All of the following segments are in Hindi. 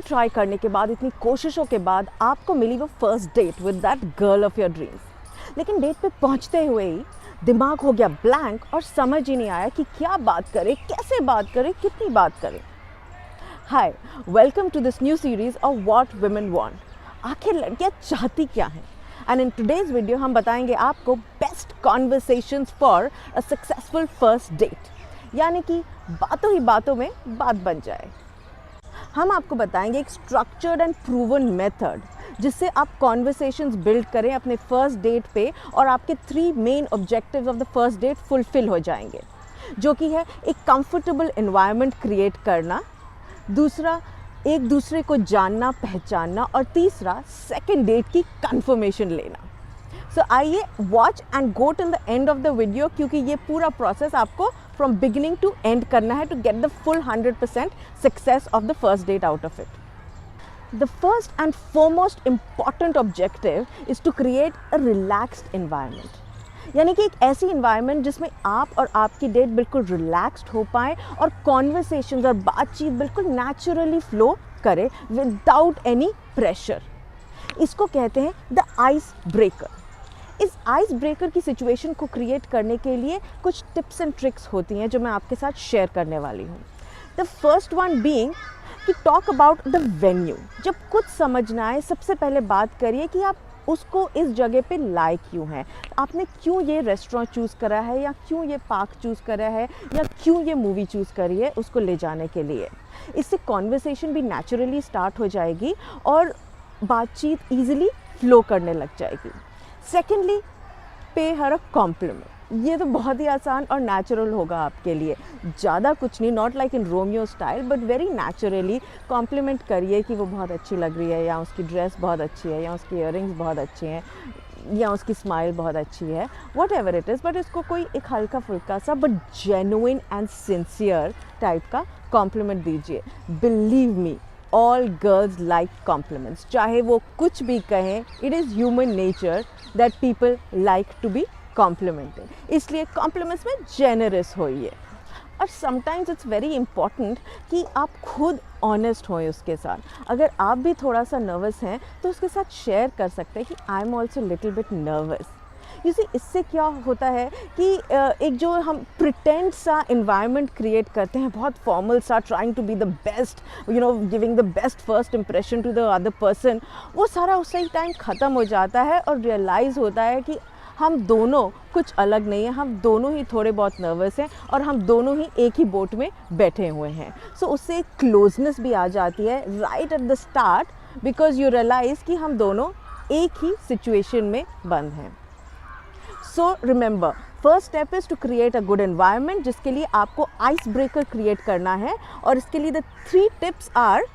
ट्राई करने के बाद, इतनी कोशिशों के बाद आपको मिली वो first date with that girl of your dreams. लेकिन डेट पे पहुंचते हुए ही दिमाग हो गया ब्लैंक और समझ ही नहीं आया कि क्या बात करें, कैसे बात करें, कितनी बात करें। Hi, welcome to this new series of what women want. आखिर लड़कियां चाहती क्या हैं? एंड इन टुडेज वीडियो हम बताएंगे आपको best conversations for a successful first date, यानी कि बातों ही बातों में बात बन जाए। हम आपको बताएंगे एक स्ट्रक्चर्ड एंड प्रूवन मेथड जिससे आप कॉन्वर्सेशंस बिल्ड करें अपने फर्स्ट डेट पे और आपके 3 main objectives of the first date fulfil हो जाएंगे, जो कि है एक कंफर्टेबल एनवायरनमेंट क्रिएट करना, दूसरा एक दूसरे को जानना पहचानना, और तीसरा सेकेंड डेट की कंफर्मेशन लेना। सो आइए watch and go till the end of the video, क्योंकि ये पूरा प्रोसेस आपको फ्रॉम बिगिनिंग टू एंड करना है to get the full 100% success of the first date out of it. The first and foremost important objective is to create a relaxed environment. यानी कि एक ऐसी environment जिसमें आप और आपकी डेट बिल्कुल relaxed हो पाए और conversations और बातचीत बिल्कुल naturally flow करे without any pressure. इसको कहते हैं the ice breaker. इस आइस ब्रेकर की सिचुएशन को क्रिएट करने के लिए कुछ टिप्स एंड ट्रिक्स होती हैं जो मैं आपके साथ शेयर करने वाली हूँ। द फर्स्ट वन बीइंग कि टॉक अबाउट द वेन्यू। जब कुछ समझना है, सबसे पहले बात करिए कि आप उसको इस जगह पे लायक क्यों हैं, आपने क्यों ये रेस्टोरेंट चूज़ करा है, या क्यों ये पार्क चूज़ करा है, या क्यों ये मूवी चूज़ करी है उसको ले जाने के लिए। इससे कॉन्वर्सेशन भी नेचुरली स्टार्ट हो जाएगी और बातचीत ईजिली फ्लो करने लग जाएगी। सेकेंडली, पे हर अ कॉम्प्लीमेंट। ये तो बहुत ही आसान और नेचुरल होगा आपके लिए, ज़्यादा कुछ नहीं, not like in Romeo style, but very naturally compliment करिए कि वो बहुत अच्छी लग रही है, या उसकी ड्रेस बहुत अच्छी है, या उसकी इयररिंग्स बहुत अच्छी हैं, या उसकी स्माइल बहुत अच्छी है, whatever it is. But इसको कोई एक हल्का फुल्का सा but genuine and sincere type का कॉम्प्लीमेंट दीजिए। Believe me, all girls like compliments. चाहे वो कुछ भी कहें, it is human nature that people like to be complimented. इसलिए कॉम्प्लीमेंट्स में जेनरस होइए। और समटाइम्स इट्स वेरी इंपॉर्टेंट कि आप खुद ऑनेस्ट होएं उसके साथ। अगर आप भी थोड़ा सा नर्वस हैं तो उसके साथ शेयर कर सकते हैं कि I am also little bit nervous. You see, इससे क्या होता है कि एक जो हम प्रिटेंड सा इन्वायरमेंट क्रिएट करते हैं, बहुत फॉर्मल सा, trying to be the best, you know, giving the best first impression to the other person, वो सारा उसी टाइम ख़त्म हो जाता है और रियलाइज़ होता है कि हम दोनों कुछ अलग नहीं है, हम दोनों ही थोड़े बहुत नर्वस हैं और हम दोनों ही एक ही बोट में बैठे हुए हैं। सो उससे एक क्लोजनेस भी आ जाती है right at the start, because you realise कि हम दोनों एक ही सिचुएशन में बंद हैं। So remember, first step is to create a good environment, जिसके लिए आपको आइस ब्रेकर क्रिएट करना है। और इसके लिए the 3 tips are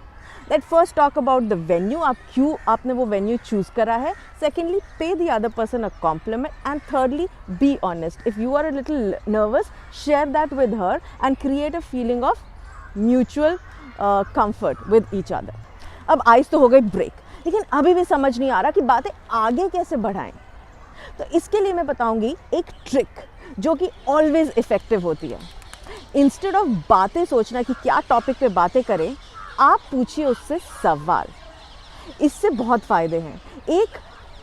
that first talk about the venue, आप क्यों आपने वो वेन्यू चूज़ करा है। Secondly, pay the other person a compliment, and thirdly, be honest. If you are a little nervous, share that with her and create a feeling of mutual comfort with each other. अब आइस तो हो गई ब्रेक, लेकिन अभी भी समझ नहीं आ रहा कि बातें आगे कैसे बढ़ाएं। तो इसके लिए मैं बताऊंगी एक ट्रिक जो कि ऑलवेज इफ़ेक्टिव होती है। इंस्टेड ऑफ बातें सोचना कि क्या टॉपिक पे बातें करें, आप पूछिए उससे सवाल। इससे बहुत फ़ायदे हैं। एक,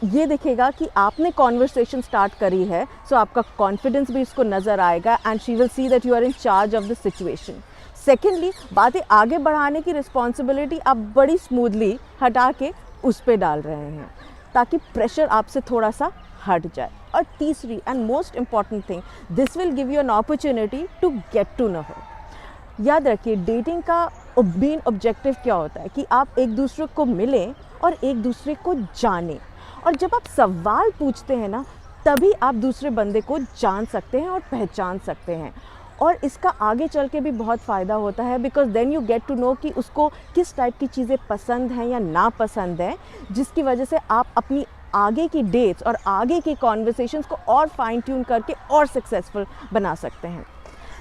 ये दिखेगा कि आपने कॉन्वर्सेशन स्टार्ट करी है, सो आपका कॉन्फिडेंस भी इसको नज़र आएगा and she will see that you are in charge of the situation. Secondly, बातें आगे बढ़ाने की रिस्पॉन्सिबिलिटी आप बड़ी स्मूथली हटा के उस पर डाल रहे हैं ताकि प्रेशर आपसे थोड़ा सा हट जाए। और तीसरी and most important thing, this will give you an opportunity to get to know her. याद रखिए, डेटिंग का मेन ऑब्जेक्टिव क्या होता है कि आप एक दूसरे को मिलें और एक दूसरे को जानें। और जब आप सवाल पूछते हैं ना, तभी आप दूसरे बंदे को जान सकते हैं और पहचान सकते हैं। और इसका आगे चल के भी बहुत फ़ायदा होता है, because then you get to know कि उसको किस टाइप की चीज़ें पसंद हैं या ना पसंद हैं, जिसकी वजह से आप अपनी आगे की डेट्स और आगे की कॉन्वर्सेशंस को और फाइन ट्यून करके और सक्सेसफुल बना सकते हैं।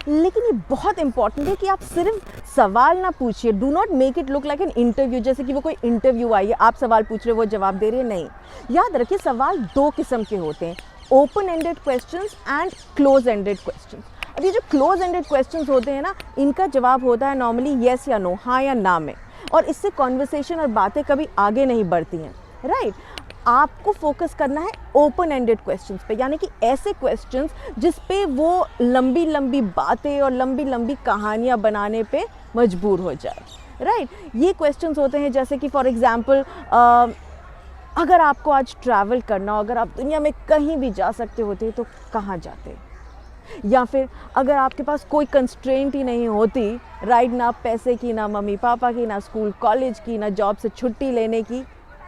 लेकिन ये बहुत इंपॉर्टेंट है कि आप सिर्फ सवाल ना पूछिए। Do not make it look like an interview, जैसे कि वो कोई इंटरव्यू आई है, आप सवाल पूछ रहे हो, वो जवाब दे रहे हैं। नहीं, याद रखिए सवाल 2 किस्म के होते हैं, open ended questions and close ended questions. अब ये जो क्लोज एंडेड क्वेश्चंस होते हैं ना, इनका जवाब होता है नॉर्मली येस या नो, हाँ या ना में। और इससे कॉन्वर्सेशन और बातें कभी आगे नहीं बढ़ती हैं, राइट। आपको फोकस करना है ओपन एंडेड क्वेश्चंस पे, यानी कि ऐसे क्वेश्चंस जिस पे वो लंबी लंबी बातें और लंबी लंबी कहानियाँ बनाने पे मजबूर हो जाए, राइट। ये क्वेश्चंस होते हैं जैसे कि फॉर एग्जांपल अगर आपको आज ट्रैवल करना हो, अगर आप दुनिया में कहीं भी जा सकते होते तो कहाँ जाते, या फिर अगर आपके पास कोई कंस्ट्रेंट ही नहीं होती, राइट, ना पैसे की, ना मम्मी पापा की, ना स्कूल कॉलेज की, ना जॉब से छुट्टी लेने की,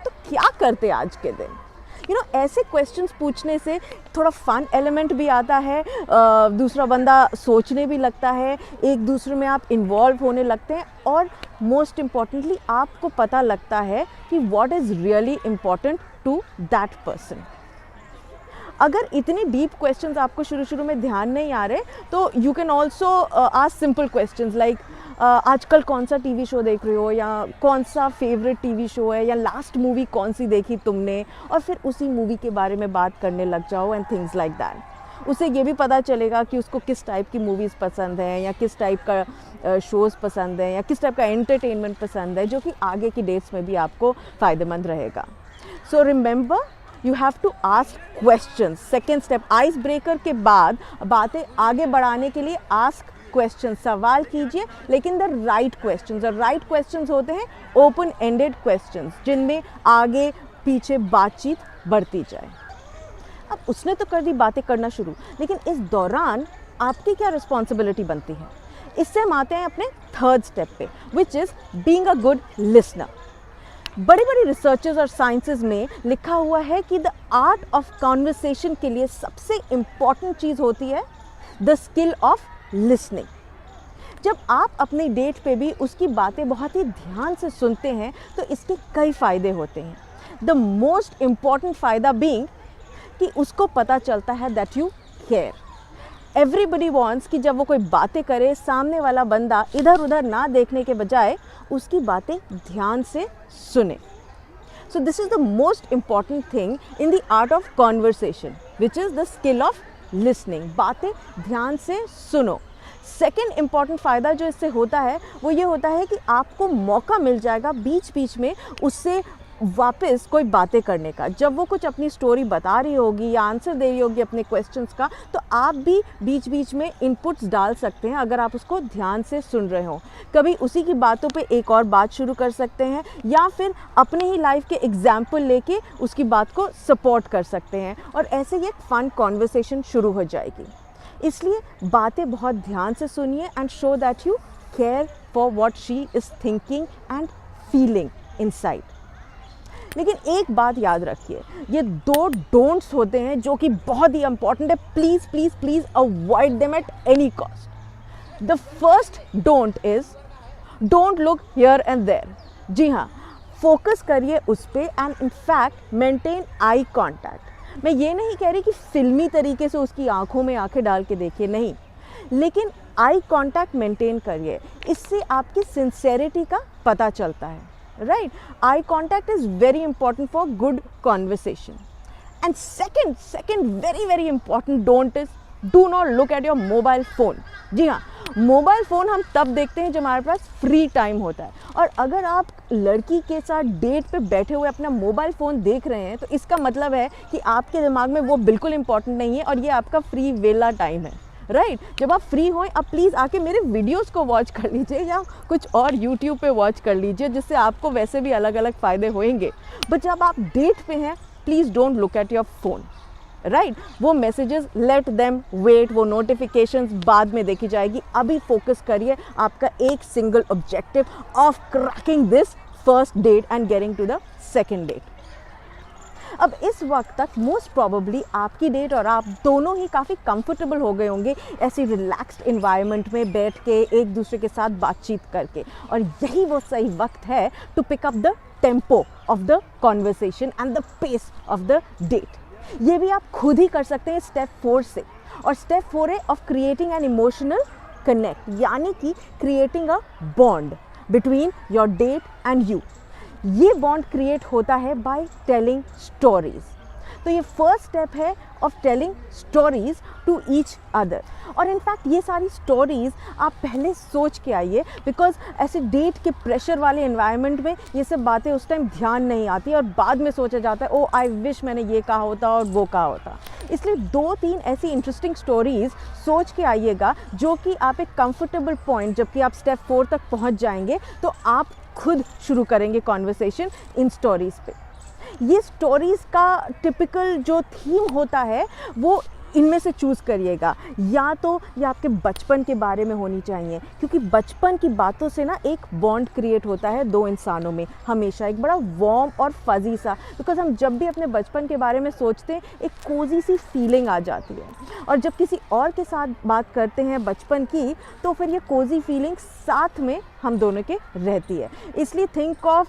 तो क्या करते आज के दिन। ऐसे क्वेश्चंस पूछने से थोड़ा फन एलिमेंट भी आता है, दूसरा बंदा सोचने भी लगता है, एक दूसरे में आप इन्वॉल्व होने लगते हैं, और मोस्ट इम्पॉर्टेंटली आपको पता लगता है कि what is really important to that person. अगर इतने डीप क्वेश्चंस आपको शुरू शुरू में ध्यान नहीं आ रहे तो you can also ask simple questions like आजकल कौन सा टीवी शो देख रहे हो, या कौन सा फेवरेट टीवी शो है, या लास्ट मूवी कौन सी देखी तुमने, और फिर उसी मूवी के बारे में बात करने लग जाओ एंड थिंग्स लाइक दैट। उसे ये भी पता चलेगा कि उसको किस टाइप की मूवीज़ पसंद हैं, या किस टाइप का शोज़ पसंद हैं, या किस टाइप का एंटरटेनमेंट पसंद है, जो कि आगे की डेट्स में भी आपको फ़ायदेमंद रहेगा। So remember, you have to ask question. Second step, ice breaker के बाद बातें आगे बढ़ाने के लिए आस्क क्वेश्चन, सवाल कीजिए, लेकिन द राइट क्वेश्चंस। और राइट क्वेश्चंस होते हैं ओपन एंडेड क्वेश्चंस, जिनमें आगे पीछे बातचीत बढ़ती जाए। अब उसने तो कर दी बातें करना शुरू, लेकिन इस दौरान आपकी क्या रिस्पॉन्सिबिलिटी बनती है। इससे हम आते हैं अपने थर्ड स्टेप पे, which is being a good listener. बड़ी बड़ी रिसर्चेस और साइंसेस में लिखा हुआ है कि द आर्ट ऑफ कॉन्वर्सेशन के लिए सबसे इम्पॉर्टेंट चीज़ होती है द स्किल ऑफ लिसनिंग। जब आप अपने डेट पे भी उसकी बातें बहुत ही ध्यान से सुनते हैं तो इसके कई फ़ायदे होते हैं। द मोस्ट इम्पॉर्टेंट फ़ायदा बीइंग कि उसको पता चलता है that you care. Everybody wants कि जब वो कोई बातें करे, सामने वाला बंदा इधर उधर ना देखने के बजाय उसकी बातें ध्यान से सुने। So this is the most important thing in the art of conversation, which is the skill of listening. बातें ध्यान से सुनो। सेकेंड इम्पॉर्टेंट फ़ायदा जो इससे होता है वो ये होता है कि आपको मौका मिल जाएगा बीच बीच में उससे वापस कोई बातें करने का। जब वो कुछ अपनी स्टोरी बता रही होगी या आंसर दे रही होगी अपने क्वेश्चंस का, तो आप भी बीच बीच में इनपुट्स डाल सकते हैं अगर आप उसको ध्यान से सुन रहे हो। कभी उसी की बातों पे एक और बात शुरू कर सकते हैं, या फिर अपने ही लाइफ के एग्जाम्पल लेके उसकी बात को सपोर्ट कर सकते हैं, और ऐसे ही एक फ़न कॉन्वर्सेशन शुरू हो जाएगी। इसलिए बातें बहुत ध्यान से सुनिए and show that you care for what she is thinking and feeling inside. लेकिन एक बात याद रखिए, ये 2 डोंट्स होते हैं जो कि बहुत ही इंपॉर्टेंट है। Please please please avoid them at any cost. The first don't is don't look here and there. जी हाँ, फोकस करिए उस पर and in fact maintain eye contact. मैं ये नहीं कह रही कि फिल्मी तरीके से उसकी आंखों में आंखें डाल के देखिए, नहीं, लेकिन आई कॉन्टैक्ट मेंटेन करिए। इससे आपकी सिंसेरिटी का पता चलता है, right? Eye contact is very important for good conversation. And second very important don't is do not look at your mobile phone. जी हाँ, मोबाइल फ़ोन हम तब देखते हैं जब हमारे पास फ्री टाइम होता है, और अगर आप लड़की के साथ डेट पे बैठे हुए अपना मोबाइल फ़ोन देख रहे हैं तो इसका मतलब है कि आपके दिमाग में वो बिल्कुल इम्पॉर्टेंट नहीं है और ये आपका फ्री वेला टाइम है, राइट। जब आप फ्री हों आप प्लीज़ आके मेरे वीडियोस को वॉच कर लीजिए या कुछ और यूट्यूब पे वॉच कर लीजिए, जिससे आपको वैसे भी अलग अलग फ़ायदे होंगे। बट जब आप डेट पे हैं please don't look at your phone, right. वो मैसेजेस लेट देम वेट, वो नोटिफिकेशंस बाद में देखी जाएगी। अभी फोकस करिए आपका एक single objective of cracking this first date and getting to the second date. अब इस वक्त तक मोस्ट प्रॉबेबली आपकी डेट और आप दोनों ही काफ़ी कंफर्टेबल हो गए होंगे ऐसी रिलैक्स्ड इन्वायरमेंट में बैठ के एक दूसरे के साथ बातचीत करके, और यही वो सही वक्त है to pick up the tempo of the conversation and the pace of the date. ये भी आप खुद ही कर सकते हैं स्टेप 4 से, और स्टेप 4 है of creating an emotional connect, यानी कि creating a bond between your date and you. ये बॉन्ड क्रिएट होता है बाय टेलिंग स्टोरीज। तो ये फर्स्ट स्टेप है of telling stories to each other. और इनफैक्ट ये सारी स्टोरीज़ आप पहले सोच के आइए, बिकॉज ऐसे डेट के प्रेशर वाले एनवायरनमेंट में ये सब बातें उस टाइम ध्यान नहीं आती और बाद में सोचा जाता है ओ आई विश मैंने ये कहा होता और वो कहा होता। इसलिए 2-3 ऐसी इंटरेस्टिंग स्टोरीज़ सोच के आइएगा जो कि आप एक कंफर्टेबल पॉइंट, जबकि आप स्टेप 4 तक पहुंच जाएंगे तो आप खुद शुरू करेंगे कॉन्वर्सेशन इन स्टोरीज़ पे। ये स्टोरीज़ का टिपिकल जो थीम होता है वो इनमें से चूज़ करिएगा। या तो ये आपके बचपन के बारे में होनी चाहिए, क्योंकि बचपन की बातों से ना एक बॉन्ड क्रिएट होता है दो इंसानों में, हमेशा एक बड़ा वार्म और फजी सा। बिकॉज हम जब भी अपने बचपन के बारे में सोचते हैं एक कोजी सी फीलिंग आ जाती है, और जब किसी और के साथ बात करते हैं बचपन की तो फिर ये कोजी फीलिंग साथ में हम दोनों के रहती है। इसलिए think of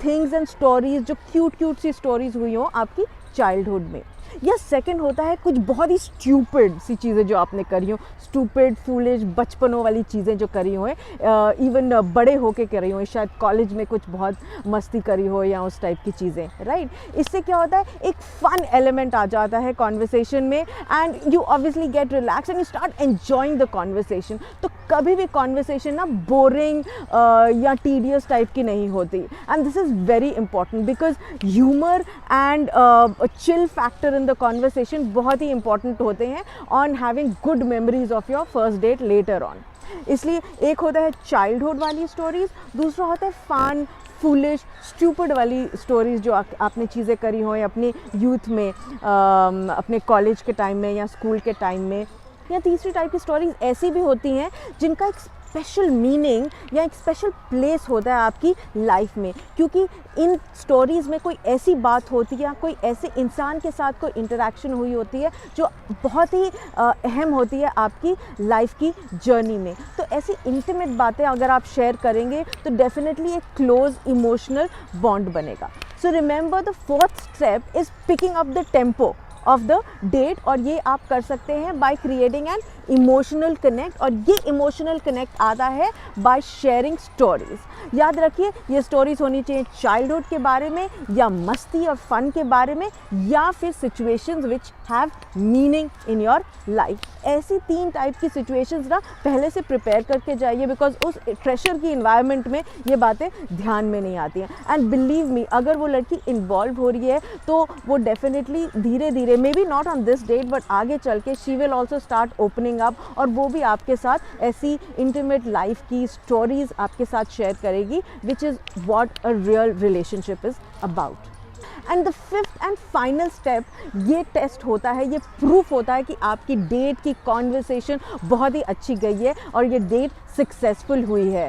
things and stories जो क्यूट सी स्टोरीज़ हुई हों आपकी चाइल्डहुड में। या सेकंड होता है कुछ बहुत ही स्टूपिड सी चीज़ें जो आपने करी हो, स्टूपिड फूलिश बचपनों वाली चीज़ें जो करी हो, इवन बड़े होके करी हो, शायद कॉलेज में कुछ बहुत मस्ती करी हो या उस टाइप की चीज़ें, राइट। इससे क्या होता है एक फ़न एलिमेंट आ जाता है कॉन्वर्सेशन में, and you obviously get relax and you start enjoying the conversation. तो कभी भी कॉन्वर्सेशन ना बोरिंग या टीडियस टाइप की नहीं होती, and this is very important because humour and chill factor the conversation बहुत ही इंपॉर्टेंट होते हैं on having good memories of your first date later on. इसलिए एक होता है चाइल्डहुड वाली स्टोरीज, दूसरा होता है फन फूलिश स्टूपिड वाली स्टोरीज़ जो आपने चीज़ें करी हो अपने यूथ में, अपने कॉलेज के टाइम में या स्कूल के टाइम में। या तीसरी टाइप की स्टोरीज़ ऐसी भी होती हैं जिनका एक स्पेशल मीनिंग या एक स्पेशल प्लेस होता है आपकी लाइफ में, क्योंकि इन स्टोरीज़ में कोई ऐसी बात होती है या कोई ऐसे इंसान के साथ कोई इंटरेक्शन हुई होती है जो बहुत ही अहम होती है आपकी लाइफ की जर्नी में। तो ऐसी इंटीमेट बातें अगर आप शेयर करेंगे तो डेफिनेटली एक क्लोज इमोशनल बॉन्ड बनेगा। So remember the fourth step is picking up the tempo of the date, और ये आप कर सकते हैं by creating an emotional connect, और ये इमोशनल कनेक्ट आता है बाय शेयरिंग स्टोरीज़। याद रखिए ये स्टोरीज़ होनी चाहिए चाइल्डहुड के बारे में या मस्ती और फन के बारे में या फिर situations which have meaning in your life. ऐसी 3 टाइप की सिचुएशंस ना पहले से प्रिपेयर करके जाइए, बिकॉज उस प्रेशर की इन्वायरमेंट में ये बातें ध्यान में नहीं आती हैं। एंड बिलीव मी, अगर वो लड़की इन्वॉल्व हो रही है तो वो डेफिनेटली धीरे धीरे, maybe not on this date but आगे चल के she will also start opening up, और वो भी आपके साथ ऐसी इंटीमेट लाइफ की स्टोरीज़ आपके साथ शेयर करेगी, which is what a real relationship is about. And the fifth and final step, ये टेस्ट होता है, ये प्रूफ होता है कि आपकी डेट की कॉन्वर्सेशन बहुत ही अच्छी गई है और ये डेट सक्सेसफुल हुई है।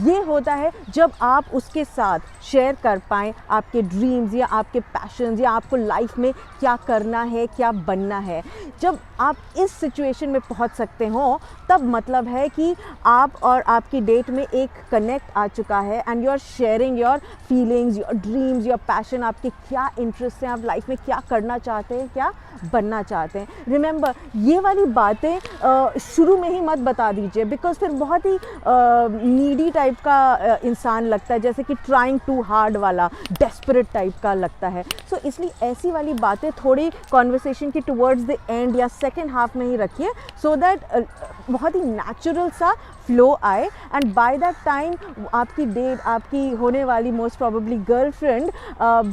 ये होता है जब आप उसके साथ शेयर कर पाएँ आपके ड्रीम्स या आपके पैशंस या आपको लाइफ में क्या करना है, क्या बनना है। जब आप इस सिचुएशन में पहुंच सकते हो तब मतलब है कि आप और आपकी डेट में एक कनेक्ट आ चुका है, and you are sharing your feelings, your dreams, your passion, आपके क्या इंटरेस्ट हैं, आप लाइफ में क्या करना चाहते हैं, क्या बनना चाहते हैं। रिमेंबर, ये वाली बातें शुरू में ही मत बता दीजिए, बिकॉज फिर बहुत ही नीडी टाइप का इंसान लगता है, जैसे कि ट्राइंग टू हार्ड वाला डेस्परेट टाइप का लगता है। सो इसलिए ऐसी वाली बातें थोड़ी कॉन्वर्सेशन की टुवर्ड्स द एंड या सेकेंड हाफ में ही रखिए, सो दैट बहुत ही नेचुरल सा फ्लो आए, एंड बाय दैट टाइम आपकी डेट, आपकी होने वाली मोस्ट प्रोबेबली गर्लफ्रेंड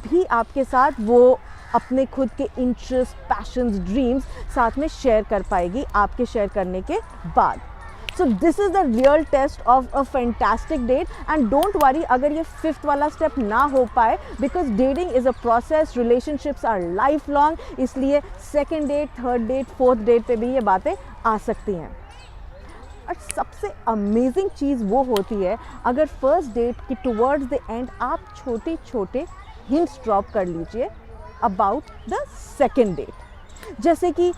भी आपके साथ वो अपने खुद के इंटरेस्ट, पैशंस, ड्रीम्स साथ में शेयर कर पाएगी आपके शेयर करने के बाद। So this is the real test of a fantastic date, and don't worry अगर ये 5th वाला step ना हो पाए, because dating is a process, relationships are lifelong, इसलिए 2nd date, 3rd date, 4th date पे भी ये बातें आ सकती हैं। और सबसे अमेजिंग चीज़ वो होती है अगर फर्स्ट डेट की टुवर्ड्स द एंड आप छोटे छोटे हिंट्स ड्रॉप कर लीजिए अबाउट द सेकेंड डेट। जैसे कि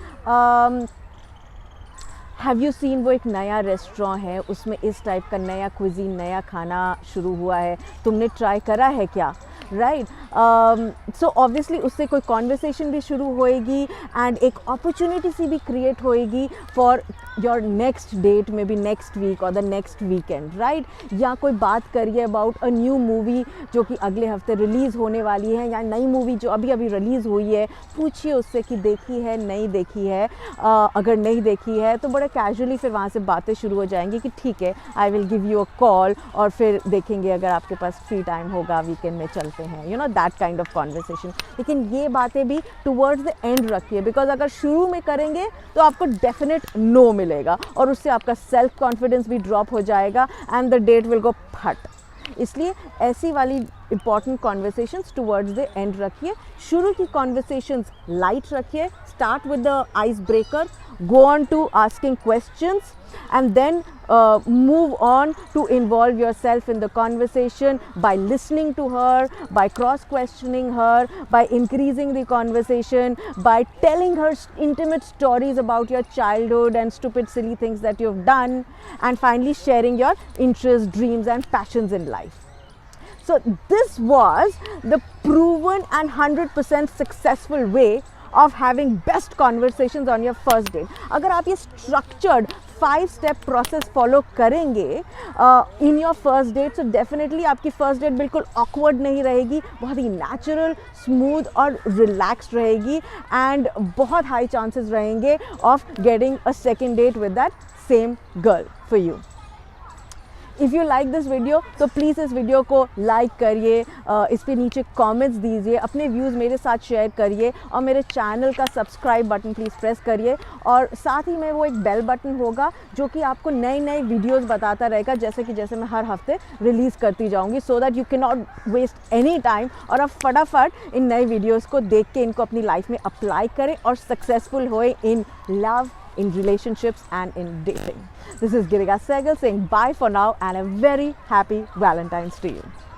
हैव यू सीन, वो एक नया रेस्टोरेंट है, उसमें इस टाइप का नया क्विजीन, नया खाना शुरू हुआ है, तुमने ट्राई करा है क्या, राइट। सो ऑब्वियसली उससे कोई कॉन्वर्सेशन भी शुरू होएगी एंड एक अपॉर्चुनिटी सी भी क्रिएट होएगी for your next date, maybe next week और द नेक्स्ट वीकेंड, राइट। या कोई बात करिए अबाउट अ न्यू मूवी जो कि अगले हफ्ते रिलीज़ होने वाली है, या नई मूवी जो अभी अभी रिलीज़ हुई है, पूछिए उससे कि देखी है नहीं देखी है। अगर नहीं देखी है तो बड़ा कैजुअली फिर वहाँ से बातें शुरू हो जाएंगी कि ठीक है, I will give you a call, और फिर देखेंगे अगर आपके पास फ्री टाइम होगा वीकेंड में चलते हैं, you know that kind of conversation. लेकिन ये बातें भी टुवर्ड्स द एंड रखिए, बिकॉज अगर शुरू में करेंगे तो आपको डेफिनेट नो मिलेगा और उससे आपका सेल्फ कॉन्फिडेंस भी ड्रॉप हो जाएगा and the date will go phut. इसलिए ऐसी वाली important conversations towards the end रखिए। शुरू की कॉन्वर्सेशंस लाइट रखिए, start with the ice breaker, go on to asking questions, and then move on to involve yourself in the conversation by listening to her, by cross questioning her, by increasing the conversation, by telling her intimate stories about your childhood and stupid silly things that you've done, and finally sharing your interests, dreams and passions in life. So this was the proven and 100% successful way of having best conversations on your first date. अगर आप ये structured 5-step process follow करेंगे in your first date, so definitely आपकी first date बिल्कुल awkward नहीं रहेगी, बहुत ही natural, smooth और relaxed रहेगी, and बहुत high chances रहेंगे of getting a second date with that same girl for you. If you like this video तो प्लीज़ इस वीडियो को लाइक करिए, इस पे नीचे कमेंट्स दीजिए, अपने व्यूज़ मेरे साथ शेयर करिए, और मेरे चैनल का सब्सक्राइब बटन प्लीज़ प्रेस करिए, और साथ ही में वो एक बेल बटन होगा जो कि आपको नए नए वीडियोस बताता रहेगा, जैसे मैं हर हफ्ते रिलीज़ करती जाऊंगी, so that you can not waste any time, और आप फटाफट इन नए वीडियोज़ को देख के इनको अपनी लाइफ में अप्लाई करें और सक्सेसफुल होए in love, in relationships and in dating. This is Girika Sehgal saying bye for now and a very happy Valentine's to you.